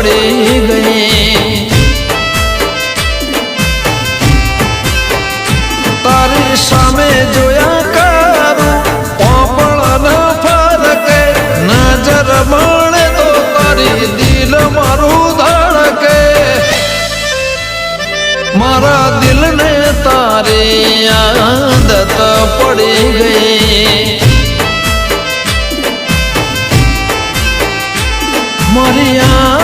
પડી ગઈ તારી સામે જોયા કરું પોપળ ન ફરકે નજર મળે તો તારી દિલ મારું ધડકે મારા દિલને તારી આદત પડી ગઈ મારી